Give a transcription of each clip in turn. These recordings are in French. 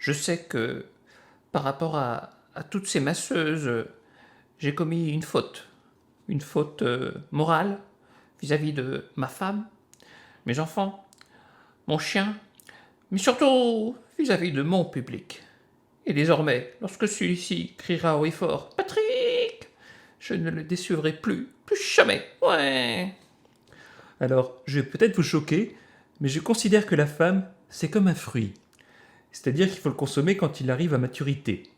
je sais que par rapport à toutes ces masseuses, j'ai commis une faute morale vis-à-vis de ma femme, mes enfants, mon chien, mais surtout vis-à-vis de mon public. Et désormais, lorsque celui-ci criera haut et fort Patrick, je ne le décevrai plus jamais. Ouais. Alors, je vais peut-être vous choquer, mais je considère que la femme, c'est comme un fruit. C'est-à-dire qu'il faut le consommer quand il arrive à maturité.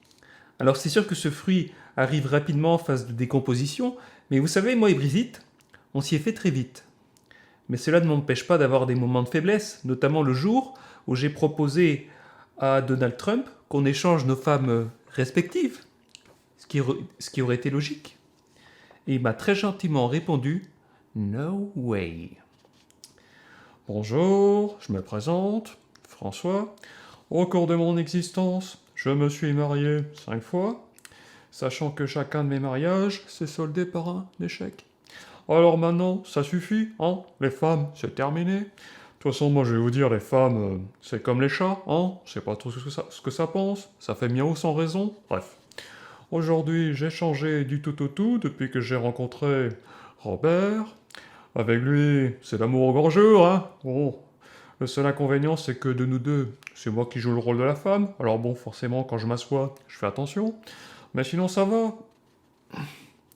Alors c'est sûr que ce fruit arrive rapidement en phase de décomposition, mais vous savez, moi et Brigitte, on s'y est fait très vite. Mais cela ne m'empêche pas d'avoir des moments de faiblesse, notamment le jour où j'ai proposé à Donald Trump qu'on échange nos femmes respectives, ce qui aurait été logique. Et il m'a très gentiment répondu « No way ». Bonjour, je me présente, François. Au cours de mon existence, je me suis marié 5 fois, sachant que chacun de mes mariages s'est soldé par un échec. Alors maintenant, ça suffit, hein? Les femmes, c'est terminé. De toute façon, moi je vais vous dire, les femmes, c'est comme les chats, hein? Je sais pas trop ce que ça pense, ça fait miaou sans raison, bref. Aujourd'hui, j'ai changé du tout au tout depuis que j'ai rencontré Robert. Avec lui, c'est l'amour au grand jour, hein? Bon, le seul inconvénient, c'est que de nous deux, c'est moi qui joue le rôle de la femme. Alors bon, forcément, quand je m'assois, je fais attention. Mais sinon, ça va.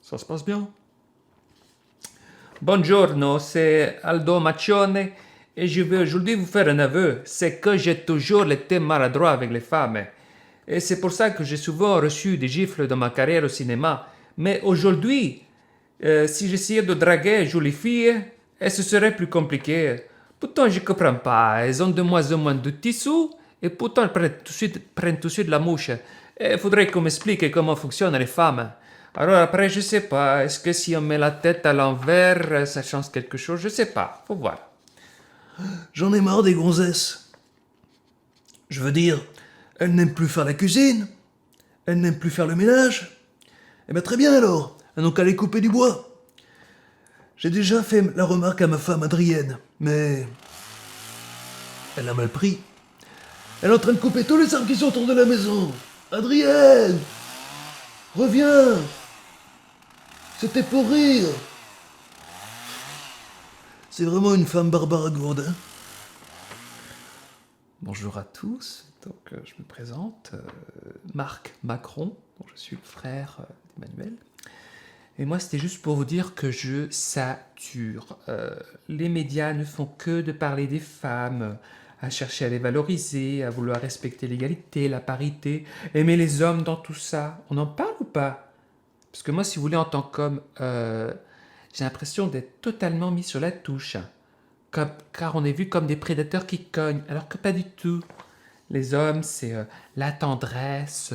Ça se passe bien. Buongiorno, c'est Aldo Maccione et je vais aujourd'hui vous faire un aveu. C'est que j'ai toujours été maladroit avec les femmes. Et c'est pour ça que j'ai souvent reçu des gifles dans ma carrière au cinéma. Mais aujourd'hui, si j'essayais de draguer une jolie fille, ce serait plus compliqué. Pourtant, je ne comprends pas. Elles ont de moins en moins de tissus et pourtant elles prennent tout de suite la mouche. Il faudrait qu'on m'explique comment fonctionnent les femmes. Alors après, je sais pas. Est-ce que si on met la tête à l'envers, ça change quelque chose? Je sais pas. Faut voir. J'en ai marre des gonzesses. Je veux dire, elles n'aiment plus faire la cuisine, elles n'aiment plus faire le ménage. Eh ben très bien alors, elles n'ont qu'à aller couper du bois. J'ai déjà fait la remarque à ma femme Adrienne, mais elle a mal pris. Elle est en train de couper tous les arbres qui sont autour de la maison. Adrienne, reviens. C'était pour rire. C'est vraiment une femme barbare gourde, hein. Bonjour à tous. Donc, je me présente. Marc Macron, dont je suis le frère d'Emmanuel. Et moi, c'était juste pour vous dire que je sature. Les médias ne font que de parler des femmes, à chercher à les valoriser, à vouloir respecter l'égalité, la parité, aimer les hommes dans tout ça. On en parle ou pas? Parce que moi, si vous voulez, en tant qu'homme, j'ai l'impression d'être totalement mis sur la touche. Car on est vu comme des prédateurs qui cognent, alors que pas du tout. Les hommes, c'est la tendresse,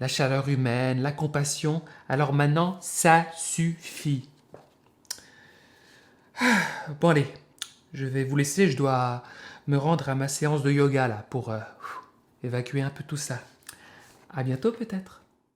la chaleur humaine, la compassion. Alors maintenant, ça suffit. Bon allez, je vais vous laisser, je dois me rendre à ma séance de yoga là pour évacuer un peu tout ça. À bientôt peut-être.